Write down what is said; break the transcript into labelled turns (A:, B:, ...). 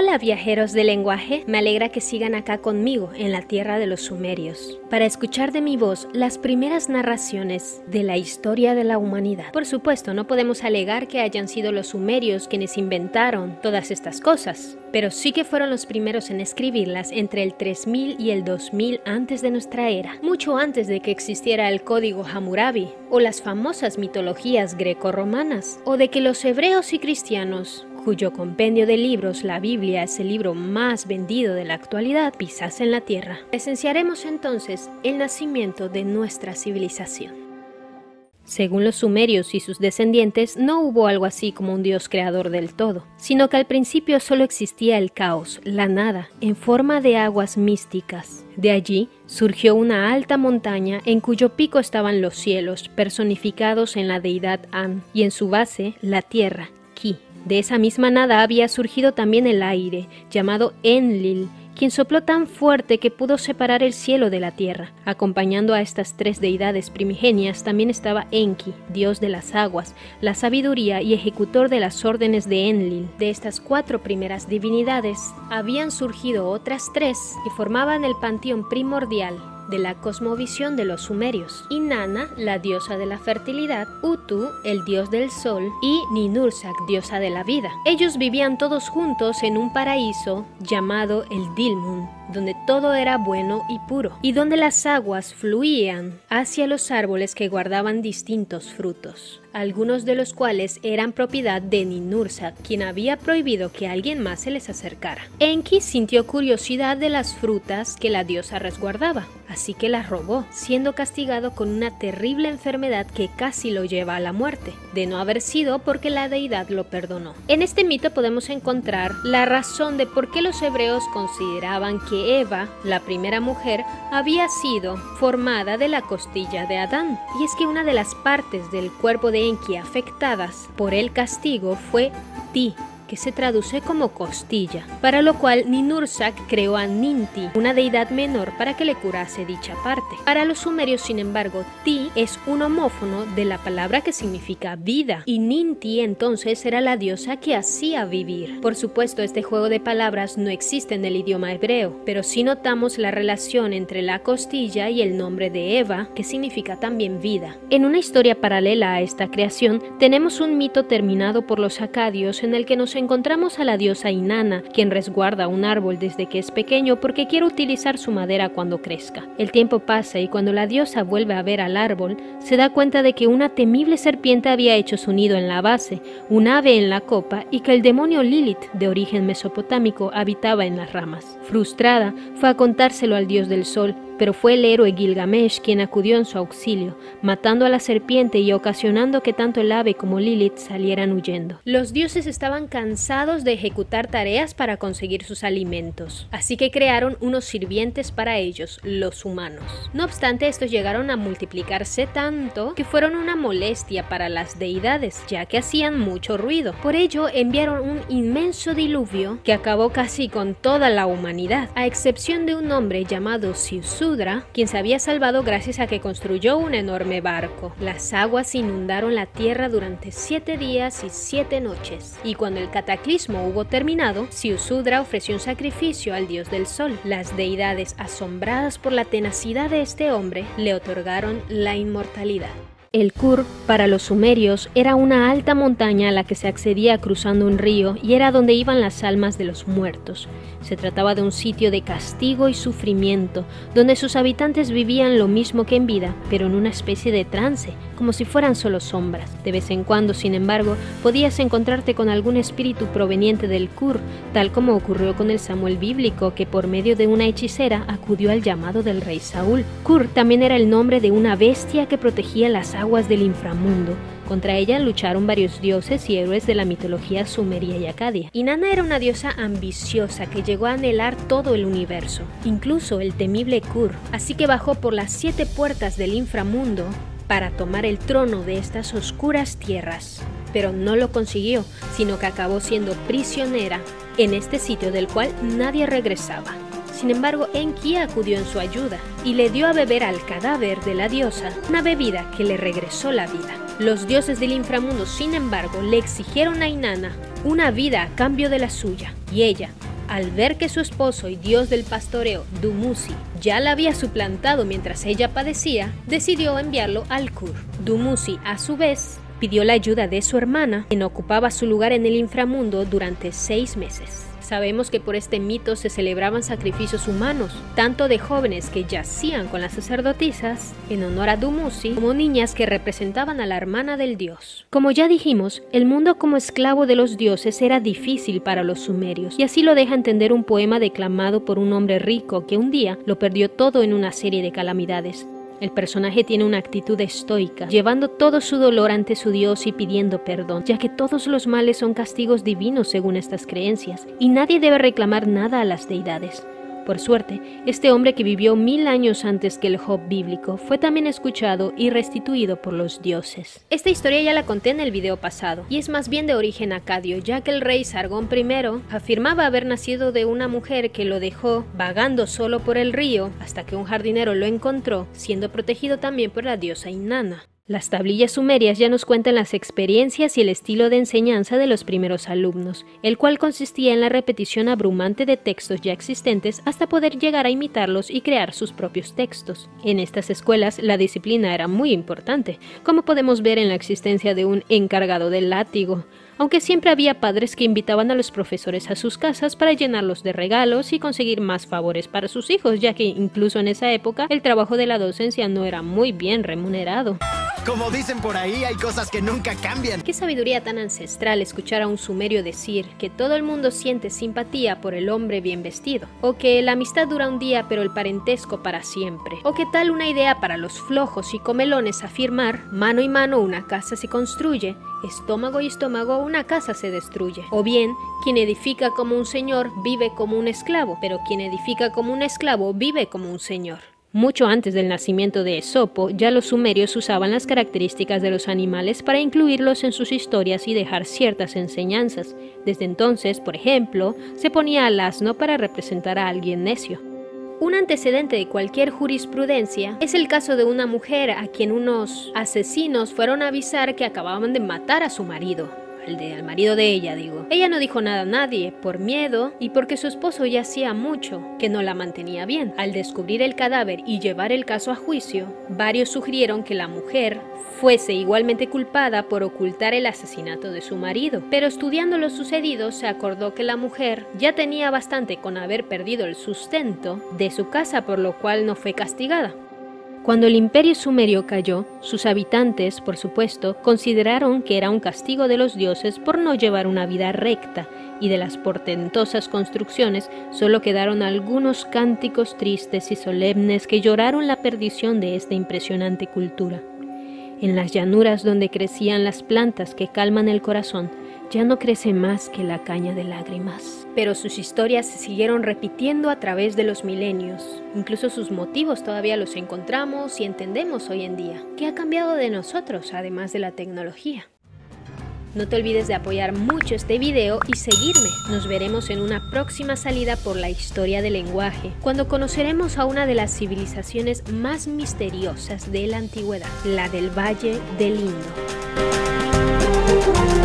A: Hola viajeros del lenguaje, me alegra que sigan acá conmigo en la tierra de los sumerios, para escuchar de mi voz las primeras narraciones de la historia de la humanidad. Por supuesto, no podemos alegar que hayan sido los sumerios quienes inventaron todas estas cosas, pero sí que fueron los primeros en escribirlas entre el 3000 y el 2000 antes de nuestra era, mucho antes de que existiera el código Hammurabi o las famosas mitologías greco-romanas, o de que los hebreos y cristianos, cuyo compendio de libros, la Biblia, es el libro más vendido de la actualidad, pisasen la tierra. Presenciaremos entonces el nacimiento de nuestra civilización. Según los sumerios y sus descendientes, no hubo algo así como un dios creador del todo, sino que al principio solo existía el caos, la nada, en forma de aguas místicas. De allí surgió una alta montaña en cuyo pico estaban los cielos, personificados en la deidad An, y en su base la tierra, Ki. De esa misma nada había surgido también el aire, llamado Enlil, quien sopló tan fuerte que pudo separar el cielo de la tierra. Acompañando a estas tres deidades primigenias también estaba Enki, dios de las aguas, la sabiduría y ejecutor de las órdenes de Enlil. De estas cuatro primeras divinidades habían surgido otras tres que formaban el panteón primordial de la cosmovisión de los sumerios: Inanna, la diosa de la fertilidad, Utu, el dios del sol, y Ninursak, diosa de la vida. Ellos vivían todos juntos en un paraíso llamado el Dilmun, donde todo era bueno y puro, y donde las aguas fluían hacia los árboles que guardaban distintos frutos, algunos de los cuales eran propiedad de Ninursak, quien había prohibido que alguien más se les acercara. Enki sintió curiosidad de las frutas que la diosa resguardaba, así que las robó, siendo castigado con una terrible enfermedad que casi lo lleva a la muerte, de no haber sido porque la deidad lo perdonó. En este mito podemos encontrar la razón de por qué los hebreos consideraban que Eva, la primera mujer, había sido formada de la costilla de Adán, y es que una de las partes del cuerpo de Enki afectadas por el castigo fue Ti, que se traduce como costilla, para lo cual Ninursak creó a Ninti, una deidad menor, para que le curase dicha parte. Para los sumerios, sin embargo, Ti es un homófono de la palabra que significa vida, y Ninti entonces era la diosa que hacía vivir. Por supuesto, este juego de palabras no existe en el idioma hebreo, pero sí notamos la relación entre la costilla y el nombre de Eva, que significa también vida. En una historia paralela a esta creación, tenemos un mito terminado por los acadios en el que nos encontramos a la diosa Inanna, quien resguarda un árbol desde que es pequeño porque quiere utilizar su madera cuando crezca. El tiempo pasa y cuando la diosa vuelve a ver al árbol, se da cuenta de que una temible serpiente había hecho su nido en la base, un ave en la copa y que el demonio Lilith, de origen mesopotámico, habitaba en las ramas. Frustrada, fue a contárselo al dios del sol, pero fue el héroe Gilgamesh quien acudió en su auxilio, matando a la serpiente y ocasionando que tanto el ave como Lilith salieran huyendo. Los dioses estaban cansados de ejecutar tareas para conseguir sus alimentos, así que crearon unos sirvientes para ellos, los humanos. No obstante, estos llegaron a multiplicarse tanto que fueron una molestia para las deidades, ya que hacían mucho ruido. Por ello, enviaron un inmenso diluvio que acabó casi con toda la humanidad, a excepción de un hombre llamado Ziusudra, quien se había salvado gracias a que construyó un enorme barco. Las aguas inundaron la tierra durante 7 días y 7 noches, y cuando el cataclismo hubo terminado, Ziusudra ofreció un sacrificio al dios del sol. Las deidades, asombradas por la tenacidad de este hombre, le otorgaron la inmortalidad. El Kur, para los sumerios, era una alta montaña a la que se accedía cruzando un río y era donde iban las almas de los muertos. Se trataba de un sitio de castigo y sufrimiento, donde sus habitantes vivían lo mismo que en vida, pero en una especie de trance, como si fueran solo sombras. De vez en cuando, sin embargo, podías encontrarte con algún espíritu proveniente del Kur, tal como ocurrió con el Samuel bíblico, que por medio de una hechicera acudió al llamado del rey Saúl. Kur también era el nombre de una bestia que protegía las aguas del inframundo. Contra ella lucharon varios dioses y héroes de la mitología sumeria y acadia. Inanna era una diosa ambiciosa que llegó a anhelar todo el universo, incluso el temible Kur, así que bajó por las 7 puertas del inframundo para tomar el trono de estas oscuras tierras. Pero no lo consiguió, sino que acabó siendo prisionera en este sitio del cual nadie regresaba. Sin embargo, Enki acudió en su ayuda y le dio a beber al cadáver de la diosa una bebida que le regresó la vida. Los dioses del inframundo, sin embargo, le exigieron a Inanna una vida a cambio de la suya, y ella, al ver que su esposo y dios del pastoreo, Dumuzi, ya la había suplantado mientras ella padecía, decidió enviarlo al Kur. Dumuzi, a su vez, pidió la ayuda de su hermana, quien ocupaba su lugar en el inframundo durante 6 meses. Sabemos que por este mito se celebraban sacrificios humanos, tanto de jóvenes que yacían con las sacerdotisas en honor a Dumuzi, como niñas que representaban a la hermana del dios. Como ya dijimos, el mundo como esclavo de los dioses era difícil para los sumerios, y así lo deja entender un poema declamado por un hombre rico que un día lo perdió todo en una serie de calamidades. El personaje tiene una actitud estoica, llevando todo su dolor ante su Dios y pidiendo perdón, ya que todos los males son castigos divinos según estas creencias, y nadie debe reclamar nada a las deidades. Por suerte, este hombre que vivió 1000 años antes que el Job bíblico fue también escuchado y restituido por los dioses. Esta historia ya la conté en el video pasado, y es más bien de origen acadio, ya que el rey Sargón I afirmaba haber nacido de una mujer que lo dejó vagando solo por el río hasta que un jardinero lo encontró, siendo protegido también por la diosa Inanna. Las tablillas sumerias ya nos cuentan las experiencias y el estilo de enseñanza de los primeros alumnos, el cual consistía en la repetición abrumante de textos ya existentes hasta poder llegar a imitarlos y crear sus propios textos. En estas escuelas la disciplina era muy importante, como podemos ver en la existencia de un encargado del látigo, aunque siempre había padres que invitaban a los profesores a sus casas para llenarlos de regalos y conseguir más favores para sus hijos, ya que incluso en esa época el trabajo de la docencia no era muy bien remunerado.
B: Como dicen por ahí, hay cosas que nunca cambian.
A: Qué sabiduría tan ancestral escuchar a un sumerio decir que todo el mundo siente simpatía por el hombre bien vestido, o que la amistad dura un día pero el parentesco para siempre, o que tal una idea para los flojos y comelones afirmar, mano y mano una casa se construye, estómago y estómago una casa se destruye. O bien, quien edifica como un señor vive como un esclavo, pero quien edifica como un esclavo vive como un señor. Mucho antes del nacimiento de Esopo, ya los sumerios usaban las características de los animales para incluirlos en sus historias y dejar ciertas enseñanzas. Desde entonces, por ejemplo, se ponía al asno para representar a alguien necio. Un antecedente de cualquier jurisprudencia es el caso de una mujer a quien unos asesinos fueron a avisar que acababan de matar a su marido. Al marido de ella, digo. Ella no dijo nada a nadie, por miedo y porque su esposo ya hacía mucho que no la mantenía bien. Al descubrir el cadáver y llevar el caso a juicio, varios sugirieron que la mujer fuese igualmente culpada por ocultar el asesinato de su marido. Pero estudiando lo sucedido, se acordó que la mujer ya tenía bastante con haber perdido el sustento de su casa, por lo cual no fue castigada. Cuando el imperio sumerio cayó, sus habitantes, por supuesto, consideraron que era un castigo de los dioses por no llevar una vida recta, y de las portentosas construcciones solo quedaron algunos cánticos tristes y solemnes que lloraron la perdición de esta impresionante cultura. En las llanuras donde crecían las plantas que calman el corazón, ya no crece más que la caña de lágrimas. Pero sus historias se siguieron repitiendo a través de los milenios. Incluso sus motivos todavía los encontramos y entendemos hoy en día. ¿Qué ha cambiado de nosotros, además de la tecnología? No te olvides de apoyar mucho este video y seguirme. Nos veremos en una próxima salida por la historia del lenguaje, cuando conoceremos a una de las civilizaciones más misteriosas de la antigüedad, la del Valle del Indo.